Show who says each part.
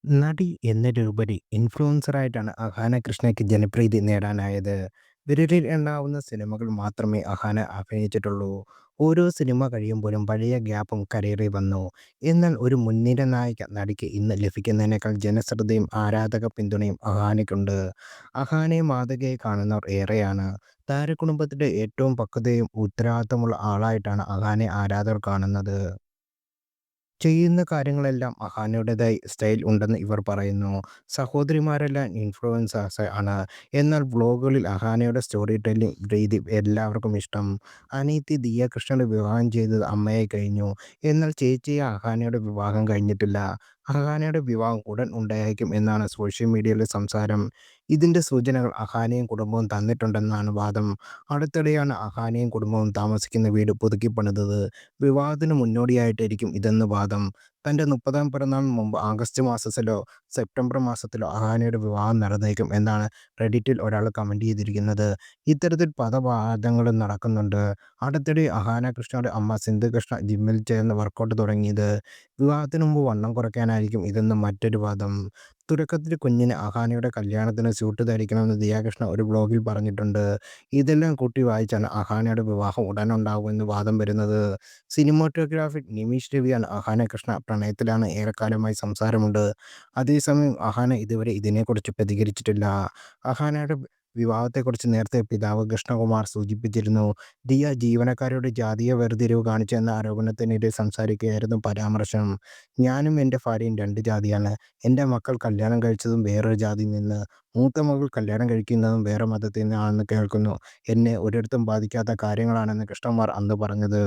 Speaker 1: നടി എന്നതിലുപരി ഇൻഫ്ലുവൻസറായിട്ടാണ് അഹാന കൃഷ്ണയ്ക്ക് ജനപ്രീതി നേടാനായത്. വിരലിൽ എണ്ണാവുന്ന സിനിമകൾ മാത്രമേ അഹാന അഭിനയിച്ചിട്ടുള്ളൂ. ഓരോ സിനിമ കഴിയുമ്പോഴും വലിയ ഗ്യാപ്പും കരിയറിൽ വന്നു. എന്നാൽ ഒരു മുൻനിര നായിക നടിക്ക് ഇന്ന് ലഭിക്കുന്നതിനേക്കാൾ ജനശ്രദ്ധയും ആരാധക പിന്തുണയും അഹാനയ്ക്കുണ്ട്. അഹാനയെ മാതൃകയായി കാണുന്നവർ ഏറെയാണ്. താരകുടുംബത്തിലെ ഏറ്റവും പക്വതയും ഉത്തരവാദിത്തമുള്ള ആളായിട്ടാണ് അഹാനയെ ആരാധകർ കാണുന്നത്. ചെയ്യുന്ന കാര്യങ്ങളെല്ലാം അഹാനയുടേതായി സ്റ്റൈൽ ഉണ്ടെന്ന് ഇവർ പറയുന്നു. സഹോദരിമാരെല്ലാം ഇൻഫ്ലുവൻസേഴ്സ് ആണ്. എന്നാൽ വ്ളോഗുകളിൽ അഹാനയുടെ സ്റ്റോറി ടെല്ലിംഗ് രീതി എല്ലാവർക്കും ഇഷ്ടം. അനിയത്തി ദിയ കൃഷ്ണനെ വിവാഹം ചെയ്തത് അമ്മയായി കഴിഞ്ഞു. എന്നാൽ ചേച്ചിയെ അഹാനയുടെ വിവാഹം കഴിഞ്ഞിട്ടില്ല. അഹാനയുടെ വിവാഹം ഉടൻ ഉണ്ടായേക്കും എന്നാണ് സോഷ്യൽ മീഡിയയിലെ സംസാരം. ഇതിന്റെ സൂചനകൾ അഹാനയും കുടുംബവും തന്നിട്ടുണ്ടെന്നാണ് വാദം. അടുത്തിടെയാണ് അഹാനയും കുടുംബവും താമസിക്കുന്ന വീട് പുതുക്കിപ്പണിതത്. വിവാഹത്തിന് മുന്നോടിയായിട്ടായിരിക്കും ഇതെന്ന് വാദം. തന്റെ 30-ാം പിറന്നാളിന് മുമ്പ് ആഗസ്റ്റ് മാസത്തിലോ സെപ്റ്റംബർ മാസത്തിലോ അഹാനയുടെ വിവാഹം നടന്നേക്കും എന്നാണ് റെഡിറ്റിൽ ഒരാൾ കമന്റ് ചെയ്തിരിക്കുന്നത്. ഇത്തരത്തിൽ പല വാദങ്ങളും നടക്കുന്നുണ്ട്. അടുത്തിടെ അഹാന കൃഷ്ണയുടെ അമ്മ സിന്ധു കൃഷ്ണ ജിമ്മിൽ ചേർന്ന് വർക്കൗട്ട് തുടങ്ങിയത്. വിവാഹത്തിന് മുമ്പ് വണ്ണം കുറയ്ക്കാനായിരിക്കും ഇതെന്ന് മറ്റൊരു വാദം. തുടക്കത്തിൽ കുഞ്ഞിന് അഹാനയുടെ കല്യാണത്തിന് സ്യൂട്ട് ധരിക്കണമെന്ന് ദിയാകൃഷ്ണ ഒരു ബ്ലോഗിൽ പറഞ്ഞിട്ടുണ്ട്. ഇതെല്ലാം കൂട്ടി വായിച്ചാണ് അഹാനയുടെ വിവാഹം ഉടനുണ്ടാകുമെന്ന് വാദം വരുന്നത്. സിനിമാറ്റോഗ്രാഫർ നിമിഷ് രവിയാണ് അഹാന കൃഷ്ണ പ്രണയത്തിലാണ് ഏറെക്കാലമായി സംസാരമുണ്ട്. അതേസമയം അഹാന ഇതുവരെ ഇതിനെക്കുറിച്ച് പ്രതികരിച്ചിട്ടില്ല. അഹാനയുടെ വിവാഹത്തെക്കുറിച്ച് നേരത്തെ പിതാവ് കൃഷ്ണകുമാർ സൂചിപ്പിച്ചിരുന്നു. ദിയ ജീവനക്കാരോട് ജാതീയ വേർതിരിവ് കാണിച്ചെന്ന ആരോപണത്തിനെതിരെ സംസാരിക്കുകയായിരുന്നു പരാമർശം. ഞാനും എൻ്റെ ഭാര്യയും രണ്ട് ജാതിയാണ്. എൻ്റെ മക്കൾ കല്യാണം കഴിച്ചതും വേറൊരു ജാതിയിൽ നിന്ന്. മൂത്ത മകൾ കല്യാണം കഴിക്കുന്നതും വേറെ മതത്തിൽ നിന്നാണെന്ന് കേൾക്കുന്നു. എന്നെ ഒരിടത്തും ബാധിക്കാത്ത കാര്യങ്ങളാണെന്ന് കൃഷ്ണകുമാർ അന്ന് പറഞ്ഞത്.